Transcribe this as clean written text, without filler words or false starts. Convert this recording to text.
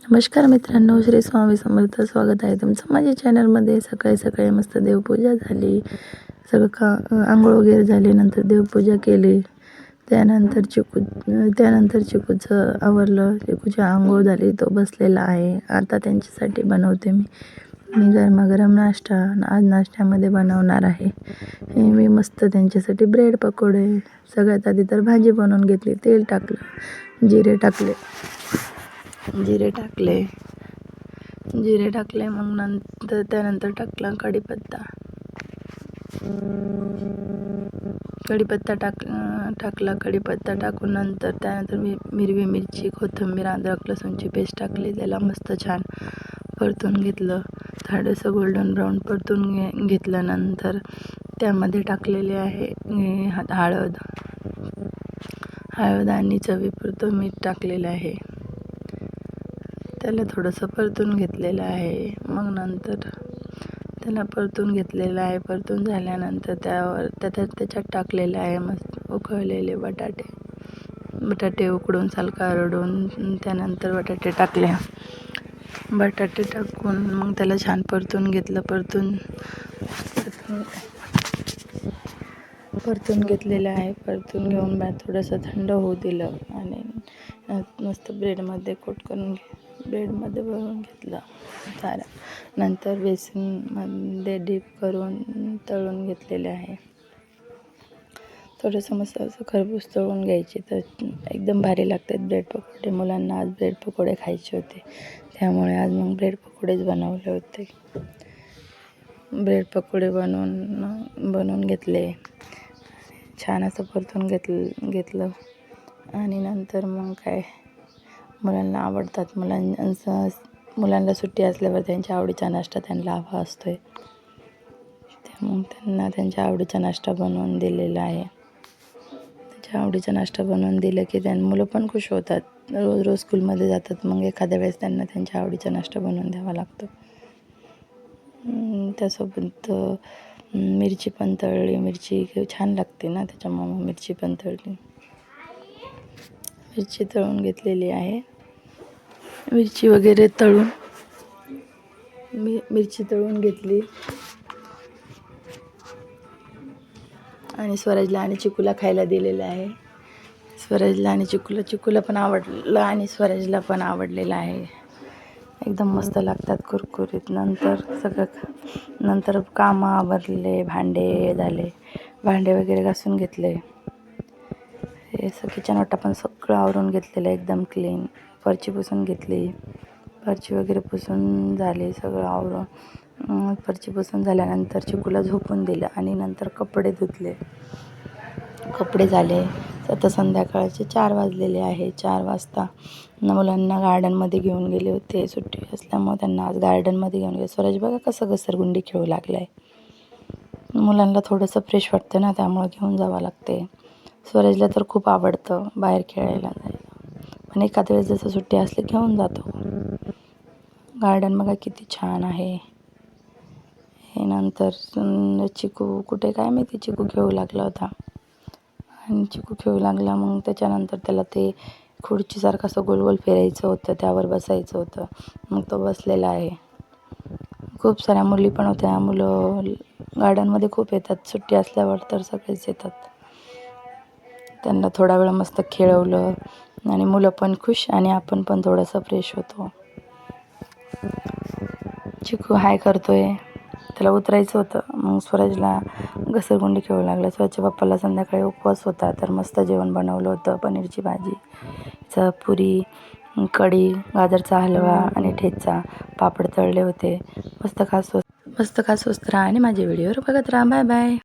नमस्कार मित्रांनो, श्री स्वामी समर्थ. स्वागत आहे तुमचं माझ्या चॅनलमध्ये. सकाळी सकाळी मस्त देवपूजा झाली, सगळं आंघोळ वगैरे झाली, नंतर देवपूजा केली. त्यानंतर चिकूचं आवरलं. चिकूची आंघोळ झाली, तो बसलेला आहे. आता त्यांच्यासाठी बनवते मी गरमागरम नाश्ता. आज नाश्त्यामध्ये बनवणार आहे मी मस्त त्यांच्यासाठी ब्रेड पकोडे. सगळ्यात आधी तर भाजी बनवून घेतली. तेल टाकलं, जिरे टाकले, मग त्यानंतर टाकला कढीपत्ता टाकला. कढीपत्ता टाकून त्यानंतर हिरवी मिरची, कोथिंबीर, अद्रक लसूणची पेस्ट टाकली. त्याला मस्त छान परतून घेतलं. थोडंसं गोल्डन ब्राऊन परतून घेतलं. नंतर त्यामध्ये टाकलेले आहे हळद आणि चवीपुरतं मीठ टाकलेलं आहे. त्याला थोडंसं परतून घेतलेलं आहे. मग नंतर त्याला परतून घेतलेलं आहे. परतून झाल्यानंतर त्याच्यात टाकलेलं आहे मस्त उकळलेले बटाटे उकडून काढून त्यानंतर बटाटे टाकून मग त्याला छान परतून घेतलं. परतून घेतलेलं आहे. परतून घेऊन थोडंसं थंड होऊ दिलं आणि मस्त ब्रेडमध्ये भरून घेतलं. नंतर बेसनमध्ये डीप करून तळून घेतलेले आहे. थोडंसं मस्त असं खरपूस तळून घ्यायचे तर एकदम भारी लागतात ब्रेड पकोडे. मुलांना आज ब्रेड पकोडे खायचे होते, त्यामुळे आज मग ब्रेड पकोडेच बनवले होते. ब्रेड पकोडे बनवून घेतले. छान असं परतून घेतलं आणि नंतर मग काय मुलांना आवडतात. मुलांना सुट्टी असल्यावर त्यांच्या आवडीचा नाश्ता त्यांना हवा असतोय. मग त्यांना त्यांच्या आवडीचा नाश्ता बनवून दिलेला आहे. त्यांच्या आवडीचा नाश्ता बनवून दिलं की मुलं पण खुश होतात. रोज स्कूलमध्ये जातात, मग एखाद्या वेळेस त्यांना त्यांच्या आवडीचा नाश्ता बनवून द्यावा लागतो. त्यासोबत मिरची पण तळली. मिरची छान लागते ना, त्याच्यामुळे मिरची पण तळली. मिरची तळून घेतलेली आहे. मिरची वगैरे मिरची तळून घेतली आणि स्वराजला आणि चिकूला खायला दिलेलं आहे. स्वराजला आणि चिकूला पण आवडलं आणि स्वराजला पण आवडलेलं आहे. एकदम मस्त लागतात, कुरकुरीत. नंतर कामं आवरले, भांडे झाले, भांडे वगैरे घासून घेतले. हे किचन वाटा पण सगळं आवरून घेतलेलं एकदम क्लीन. फरची पुसून घेतली. फरची वगैरे पुसून झाली, सगळं आवरून. फरची पुसून झाल्यानंतर चिकूला झोपून दिलं आणि नंतर कपडे धुतले. कपडे झाले. आता संध्याकाळचे 4 वाजलेले आहे. 4 वाजता मुलांना गार्डनमध्ये घेऊन गेले होते. सुट्टी असल्यामुळे त्यांना आज गार्डनमध्ये घेऊन गेले. स्वराज बघा कसं घसरगुंडी खेळू लागला आहे. मुलांना थोडंसं फ्रेश वाटतं ना, त्यामुळे घेऊन जावं लागते. स्वराजला तर खूप आवडतं बाहेर खेळायला जायला, पण एखाद्या वेळेस जसं सुट्टी असली घेऊन जातो. गार्डन बघा किती छान आहे. हे नंतर चिकू कुठे काय माहिती, चिकू खेळू लागला होता आणि चिकू खेळू लागला. मग त्याच्यानंतर त्याला ते खुर्चीसारखं असं गोल फिरायचं होतं, त्यावर बसायचं होतं. मग तो बसलेला आहे. खूप साऱ्या मुली पण होत्या. मुलं गार्डनमध्ये खूप येतात. सुट्टी असल्यावर तर सगळेच येतात. त्यांना थोडा वेळ मस्त खेळवलं आणि मुलं पण खुश आणि आपण पण थोडंसं फ्रेश होतो. चिकू हाय करतोय, त्याला उतरायचं होतं. मग स्वराजला घसरगुंडी खेळू लागला. स्वराजच्या पप्पाला संध्याकाळी उपवास होता, तर मस्त जेवण बनवलं होतं. पनीरची भाजी, पुरी, कढी, गाजरचा हलवा आणि ठेचा, पापड तळले होते. मस्त खा, स्वस्त राहा आणि माझे व्हिडिओवर बघत राहा. Bye bye.